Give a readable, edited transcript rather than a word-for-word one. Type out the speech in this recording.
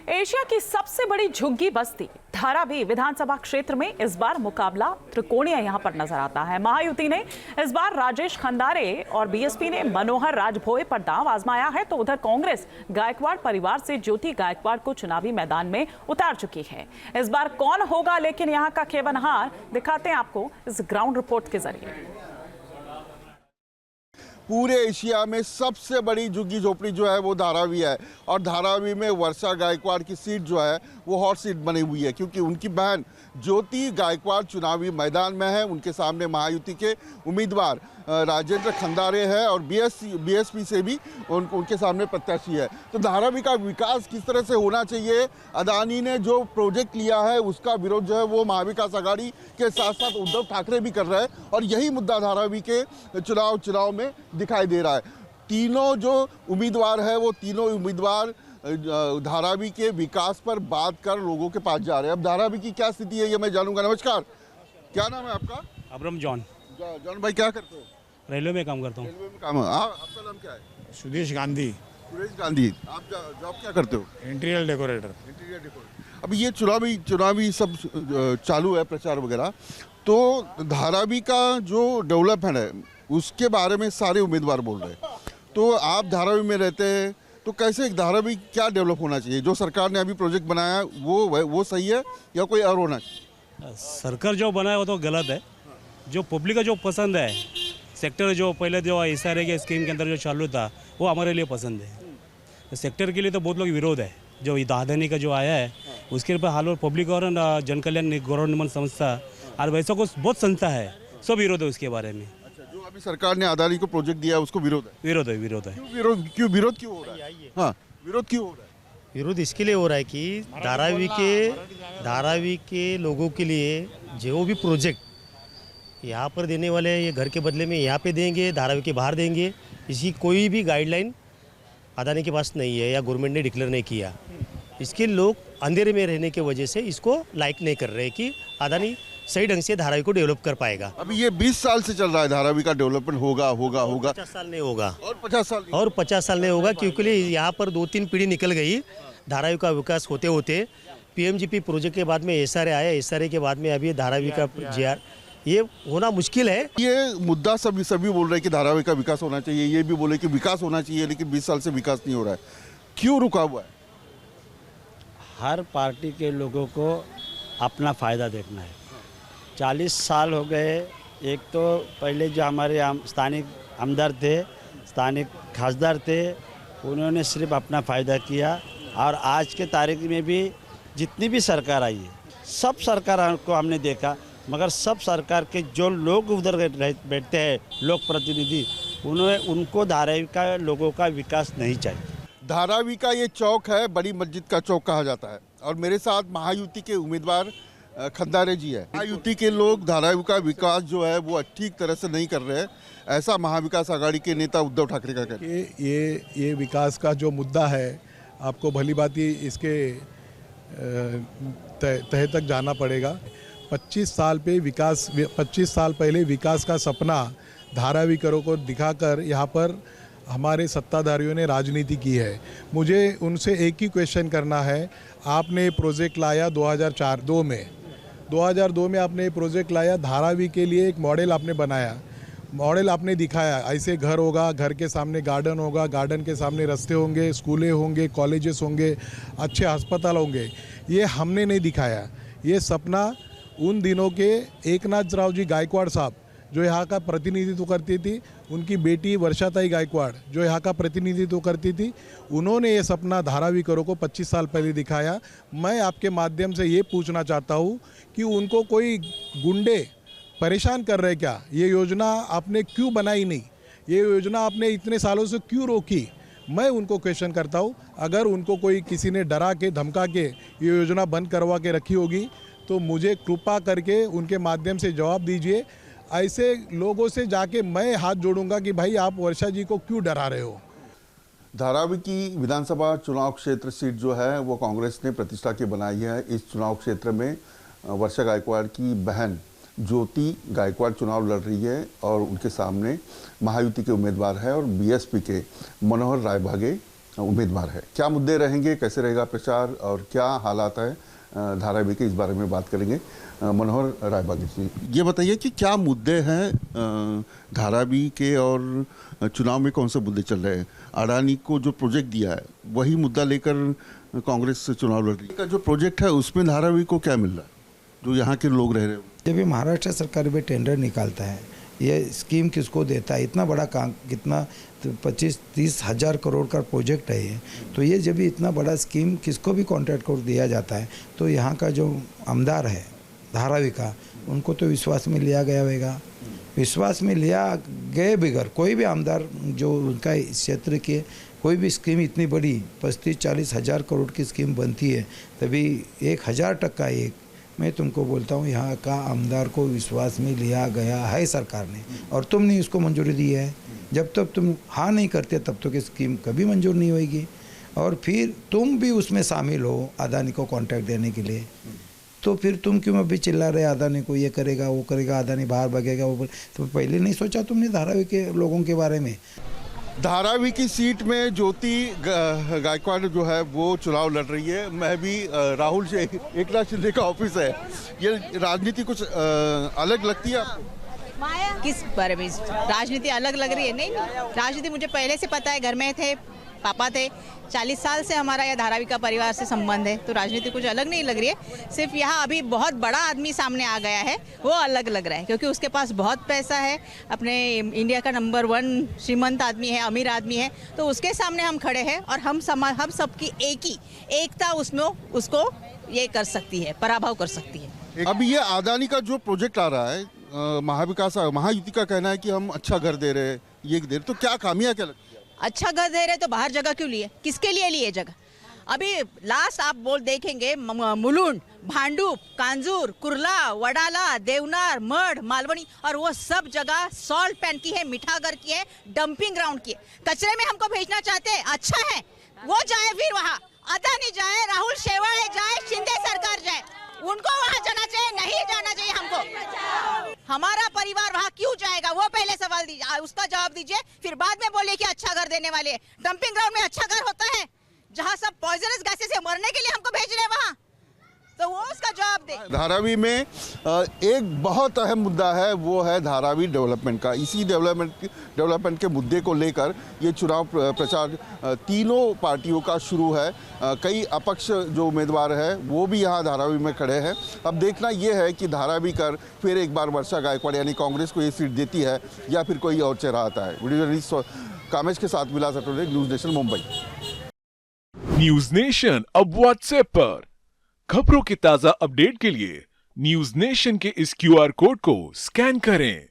Asia की सबसे बड़ी झुग्गी बस्ती धारावी विधानसभा क्षेत्र में इस बार मुकाबला त्रिकोणीय यहां पर नजर आता है। महायुति ने इस बार राजेश खंदारे और बीएसपी ने मनोहर राजभोए पर दांव आजमाया है, तो उधर कांग्रेस गायकवाड़ परिवार से ज्योति गायकवाड़ को चुनावी मैदान में उतार चुकी है। इस बार कौन होगा, लेकिन यहां का खेवनहार दिखाते हैं आपको इस ग्राउंड रिपोर्ट के जरिए। पूरे एशिया में सबसे बड़ी झुग्गी झोपड़ी जो है वो धारावी है और धारावी में वर्षा गायकवाड़ की सीट जो है वो हॉट सीट बनी हुई है, क्योंकि उनकी बहन ज्योति गायकवाड़ चुनावी मैदान में है। उनके सामने महायुति के उम्मीदवार राजेंद्र खंदारे है और बीएसपी से भी उनके सामने प्रत्याशी है। तो धारावी का विकास किस तरह से होना चाहिए, अदानी ने जो प्रोजेक्ट लिया है उसका विरोध जो है वो महाविकास आघाड़ी के साथ साथ उद्धव ठाकरे भी कर रहे हैं और यही मुद्दा धारावी के चुनाव में दिखाई दे रहा है। तीनों जो उम्मीदवार है वो तीनों उम्मीदवार धारावी के विकास पर बात कर लोगों के पास जा रहे हैं। अब धारावी की क्या स्थिति है ये मैं जानूंगा। नमस्कार, क्या नाम है आपका? अब्रम जॉन भाई, क्या करते हो? रेलवे में काम करता हूँ। रेलवे में काम है। आपका नाम क्या है? सुदेश गांधी। सुरेश गांधी। आप जॉब क्या करते हो? Interior decorator. अब ये चुनावी सब चालू है, प्रचार वगैरह, तो धारावी का जो डेवलपमेंट है उसके बारे में सारे उम्मीदवार बोल रहे हैं। तो आप धारावी में रहते हैं, तो कैसे धारावी क्या डेवलप होना चाहिए? जो सरकार ने अभी प्रोजेक्ट बनाया वो सही है या कोई और होना चाहिए? सरकार जो बनाया वो तो गलत है। जो पब्लिक का जो पसंद है सेक्टर, जो पहले जो SRA के स्कीम के अंदर जो चालू था वो हमारे लिए पसंद है। सेक्टर के लिए तो बहुत लोग विरोध है। जो अदानी का जो आया है उसके ऊपर हाल और पब्लिक और जन कल्याण गवर्नमेंट संस्था और वैसा कुछ बहुत संस्था है, सब विरोध है उसके बारे में। जो अभी सरकार ने अदानी को प्रोजेक्ट दिया है उसको विरोध है? विरोध है। क्यों विरोध क्यों हो रहा है? हाँ, विरोध क्यों हो रहा है? विरोध इसके लिए हो रहा है कि धारावी के लोगों के लिए जो भी प्रोजेक्ट यहाँ पर देने वाले हैं, ये घर के बदले में यहाँ पे देंगे, धारावी के बाहर देंगे, इसकी कोई भी गाइडलाइन अदानी के पास नहीं है या गवर्नमेंट ने डिक्लेयर नहीं किया। इसके लोग अंधेरे में रहने की वजह से इसको लाइक नहीं कर रहे कि अदानी सही ढंग से धारावी को डेवलप कर पाएगा। अभी ये 20 साल से चल रहा है, धारावी का डेवलपमेंट होगा 50 साल नहीं होगा और 50 साल नहीं होगा, क्योंकि यहाँ पर 2-3 पीढ़ी निकल गई धारावी का विकास होते होते। PMGP प्रोजेक्ट के बाद में SRA आया, SRA के बाद में अभी धारावी का GR, ये होना मुश्किल है। ये मुद्दा सभी बोल रहे हैं कि धारावी का विकास होना चाहिए, ये भी बोले कि विकास होना चाहिए, लेकिन 20 साल से विकास नहीं हो रहा है। क्यों रुका हुआ है? हर पार्टी के लोगों को अपना फ़ायदा देखना है। 40 साल हो गए। एक तो पहले जो हमारे स्थानिक आमदार थे, स्थानिक खासदार थे, उन्होंने सिर्फ अपना फ़ायदा किया। और आज के तारीख में भी जितनी भी सरकार आई है, सब सरकार को हमने देखा, मगर सब सरकार के जो लोग उधर बैठते हैं, लोक प्रतिनिधि, उनको धारावी का लोगों का विकास नहीं चाहिए। धारावी का ये चौक है, बड़ी मस्जिद का चौक कहा जाता है और मेरे साथ महायुति के उम्मीदवार खंदारे जी है। महायुति के लोग धारावी का विकास जो है वो ठीक तरह से नहीं कर रहे हैं, ऐसा महाविकास आघाड़ी के नेता उद्धव ठाकरे का कहना है। ये विकास का जो मुद्दा है, आपको भली भांति इसके तह तक जाना पड़ेगा। 25 साल पहले विकास का सपना धारावीकरों को दिखाकर यहाँ पर हमारे सत्ताधारियों ने राजनीति की है। मुझे उनसे एक ही क्वेश्चन करना है। आपने प्रोजेक्ट लाया 2002 में आपने प्रोजेक्ट लाया, धारावी के लिए एक मॉडल आपने बनाया, मॉडल आपने दिखाया, ऐसे घर होगा, घर के सामने गार्डन होगा, गार्डन के सामने रास्ते होंगे, स्कूलें होंगे, कॉलेजेस होंगे, अच्छे अस्पताल होंगे। ये हमने नहीं दिखाया। ये सपना उन दिनों के एकनाथराव जी गायकवाड़ साहब जो यहाँ का प्रतिनिधित्व करती थी, उनकी बेटी वर्षाताई गायकवाड़ जो यहाँ का प्रतिनिधित्व करती थी, उन्होंने ये सपना धारावीकरों को 25 साल पहले दिखाया। मैं आपके माध्यम से ये पूछना चाहता हूँ कि उनको कोई गुंडे परेशान कर रहे क्या? ये योजना आपने क्यों बनाई नहीं? ये योजना आपने इतने सालों से क्यों रोकी? मैं उनको क्वेश्चन करता हूँ। अगर उनको कोई किसी ने डरा के धमका के ये योजना बंद करवा के रखी होगी तो मुझे कृपा करके उनके माध्यम से जवाब दीजिए। ऐसे लोगों से जाके मैं हाथ जोड़ूंगा कि भाई आप वर्षा जी को क्यों डरा रहे हो? धारावी की विधानसभा चुनाव क्षेत्र सीट जो है वो कांग्रेस ने प्रतिष्ठा की बनाई है। इस चुनाव क्षेत्र में वर्षा गायकवाड़ की बहन ज्योति गायकवाड़ चुनाव लड़ रही है और उनके सामने महायुति के उम्मीदवार है और बीएसपी के मनोहर राजभोए उम्मीदवार है। क्या मुद्दे रहेंगे, कैसे रहेगा प्रचार और क्या हालात है धारावी के, इस बारे में बात करेंगे। मनोहर राय बागी जी, ये बताइए कि क्या मुद्दे हैं धारावी के और चुनाव में कौन से मुद्दे चल रहे हैं? अडानी को जो प्रोजेक्ट दिया है वही मुद्दा लेकर कांग्रेस से चुनाव लड़ रही है। का जो प्रोजेक्ट है उसमें धारावी को क्या मिल रहा है जो यहाँ के लोग रह रहे हैं? जब ये महाराष्ट्र सरकार भी टेंडर निकालता है, ये स्कीम किसको देता है, इतना बड़ा काम, कितना 25-30 हज़ार करोड़ का प्रोजेक्ट है ये, तो ये जब भी इतना बड़ा स्कीम किसको भी कॉन्ट्रैक्ट को दिया जाता है तो यहाँ का जो आमदार है धारावी का, उनको तो विश्वास में लिया गया होगा। विश्वास में लिया गए बगैर कोई भी आमदार जो उनका इस क्षेत्र के कोई भी स्कीम इतनी बड़ी 35-40 हज़ार करोड़ की स्कीम बनती है तभी 1000% एक, मैं तुमको बोलता हूँ यहाँ का आमदार को विश्वास में लिया गया है सरकार ने, और तुमने उसको मंजूरी दी है। जब तक तुम हाँ नहीं करते तब तक स्कीम कभी मंजूर नहीं होगी, और फिर तुम भी उसमें शामिल हो अदानी को कॉन्ट्रैक्ट देने के लिए, तो फिर तुम क्यों अभी चिल्ला रहे अदानी को ये करेगा वो करेगा, अदानी बाहर भागेगा वो, तो पहले नहीं सोचा तुमने धारावी के लोगों के बारे में? धारावी की सीट में ज्योति गायकवाड़ जो है वो चुनाव लड़ रही है। मैं भी राहुल से, एकनाथ शिंदे का ऑफिस है, ये राजनीति कुछ अलग लगती है आपको? किस बारे में राजनीति अलग लग रही है? नहीं, राजनीति मुझे पहले से पता है, घर में थे, पापा थे, 40 साल से हमारा यह धारावी का परिवार से संबंध है, तो राजनीति कुछ अलग नहीं लग रही है। सिर्फ यहाँ अभी बहुत बड़ा आदमी सामने आ गया है, वो अलग लग रहा है, क्योंकि उसके पास बहुत पैसा है, अपने इंडिया का नंबर 1 श्रीमंत आदमी है, अमीर आदमी है, तो उसके सामने हम खड़े हैं और हम सबकी एकता उसमें उसको ये कर सकती है, पराभव कर सकती है। अभी ये अदानी का जो प्रोजेक्ट आ रहा है, महायुति का कहना है कि हम अच्छा घर दे रहे हैं, ये दे रहे, तो क्या खामियां क्या लगती है? अच्छा घर दे रहे तो बाहर जगह क्यों लिए? किसके लिए लिए जगह? अभी लास्ट आप देखेंगे मुलुंड, भांडुप, कांजूर, कुर्ला, वडाला, देवनार, मढ़, मालवनी, और वो सब जगह सॉल्ट पैन की है, मिठागर की है, डंपिंग ग्राउंड की है। कचरे में हमको भेजना चाहते हैं, अच्छा है वो जाए, फिर वहाँ अदानी जाए, राहुल शेवाळे जाए, शिंदे सरकार जाए, उनको वहाँ जाना चाहिए, नहीं जाना चाहिए हमको। हमारा परिवार वहाँ क्यों जाएगा, वो पहले सवाल दीजिए, उसका जवाब दीजिए, फिर बाद में बोलिए कि अच्छा घर देने वाले। डंपिंग ग्राउंड में अच्छा घर होता है जहाँ सब पॉइजनस गैसेस से मरने के लिए हमको भेज रहे हैं वहाँ, तो वो उसका जवाब दे। धारावी में एक बहुत अहम मुद्दा है, वो है धारावी डेवलपमेंट का। इसी डेवलपमेंट के मुद्दे को लेकर ये चुनाव प्रचार तीनों पार्टियों का शुरू है। कई अपक्ष जो उम्मीदवार हैं वो भी यहाँ धारावी में खड़े हैं। अब देखना ये है कि धारावी कर फिर एक बार वर्षा गायकवाड़ यानी कांग्रेस को ये सीट देती है या फिर कोई और चेहरा आता है। वीडियो जर्नलिस्ट कामेश के साथ Vilas Atole, News Nation Mumbai. News Nation अब व्हाट्सएप पर खबरों के ताजा अपडेट के लिए न्यूज़ नेशन के इस QR कोड को स्कैन करें।